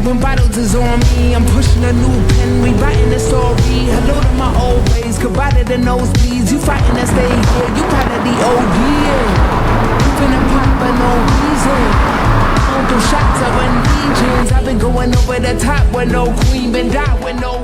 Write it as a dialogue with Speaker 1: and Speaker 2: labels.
Speaker 1: When bottles is on me, I'm pushing a new pen, rewriting the story. Hello to my old ways, goodbye to the nosebleeds. You fighting to stay here, you part of the OD. You finna pop for no reason. I don't do shots, I run regions. I've been going over the top with no queen, been died with no